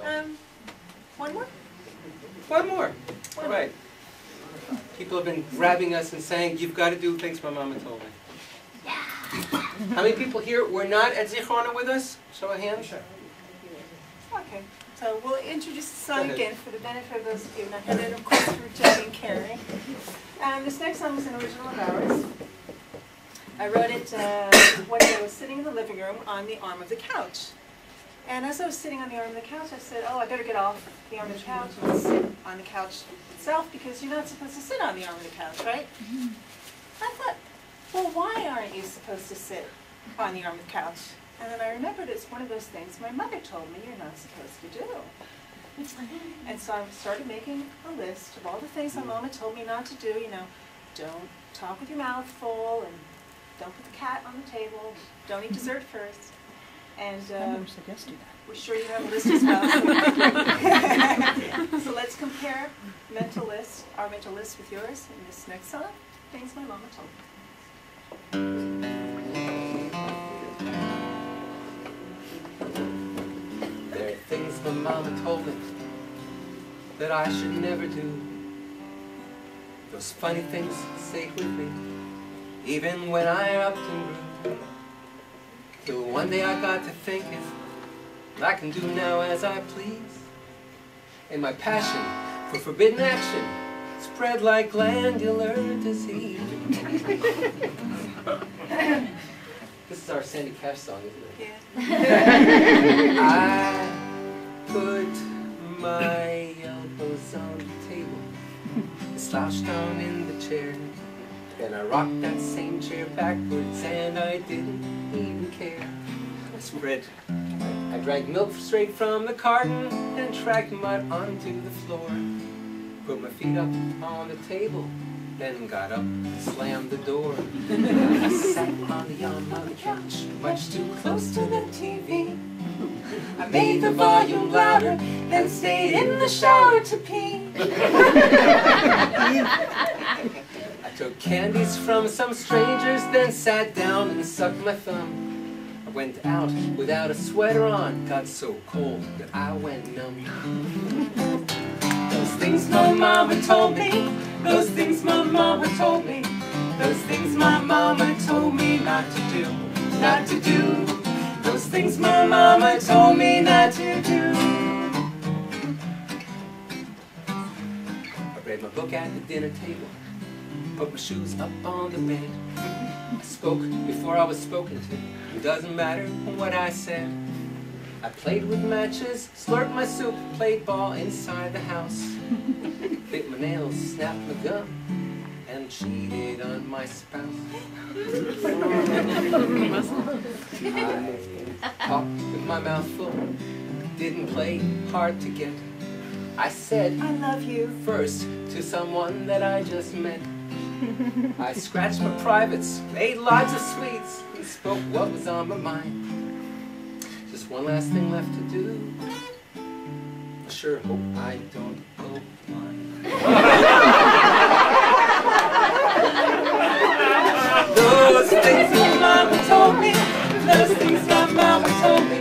One more? One more. All right. People have been grabbing us and saying, you've got to do things my mama told me. Yeah. How many people here were not at Zichrona with us? Show of hands. Sure. Okay. So we'll introduce the song again for the benefit of those of you not, and then of course through Jenny and Carrie. This next song is an original of ours. I wrote it one day I was sitting in the living room on the arm of the couch. And as I was sitting on the arm of the couch, I said, oh, I better get off the arm of the couch and sit on the couch itself, because you're not supposed to sit on the arm of the couch, right? Mm-hmm. I thought, well, why aren't you supposed to sit on the arm of the couch? And then I remembered it's one of those things my mother told me you're not supposed to do. And so I started making a list of all the things my mama told me not to do. You know, don't talk with your mouth full, and don't put the cat on the table, don't eat dessert first. And we're sure you have a list as well. So let's compare our mental list with yours in this next song, Things My Mama Told Me. There are things my mama told me that I should never do. Those funny things stayed with me, even when I upped and grew. Till one day I got to thinking I can do now as I please, and my passion for forbidden action spread like glandular disease. This is our Sandy Cash song, isn't it? Yeah. I put my elbows on the table, slouched down in the chair, and I rocked that same chair backwards, and I didn't even care. I drank milk straight from the carton and tracked mud onto the floor. Put my feet up on the table, then got up and slammed the door. I sat on the arm of the couch, much too close to the TV. I made the volume louder, then stayed in the shower to pee. I took candies from some strangers, then sat down and sucked my thumb. I went out without a sweater on, got so cold that I went numb. Those things my mama told me, those things my mama told me, those things my mama told me not to do, not to do. Those things my mama told me not to do. I read my book at the dinner table, put my shoes up on the bed. I spoke before I was spoken to. It doesn't matter what I said. I played with matches, slurped my soup, played ball inside the house. Bit my nails, snapped my gum, and cheated on my spouse. I talked with my mouth full, didn't play hard to get. I said, I love you first to someone that I just met. I scratched my privates, made lots of sweets, and spoke what was on my mind. Just one last thing left to do. I sure hope I don't go blind. Those things my mama told me, those things my mama told me,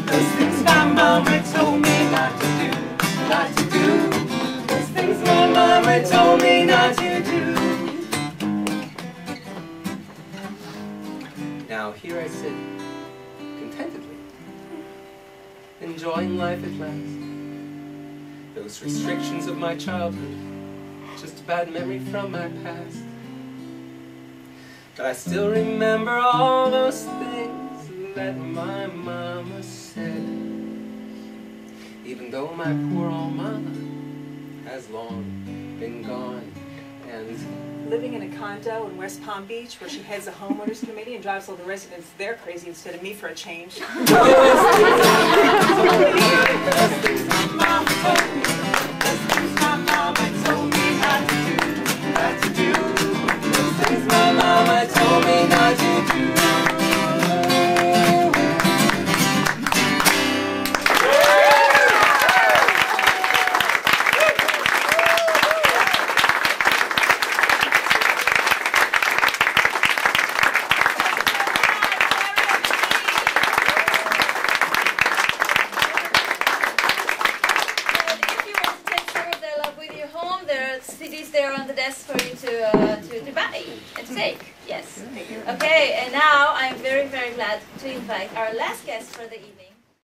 those things my mama told me not to do, not to do. Those things my mama told me not to do. Now here I sit, contentedly, enjoying life at last. Those restrictions of my childhood, just a bad memory from my past. But I still remember all those things that my mama said, even though my poor old mama has long been gone. And living in a condo in West Palm Beach where she heads a homeowners committee and drives all the residents there crazy instead of me for a change. There are CDs there on the desk for you to buy and to take. Yes. Okay, and now I'm very, very glad to invite our last guest for the evening.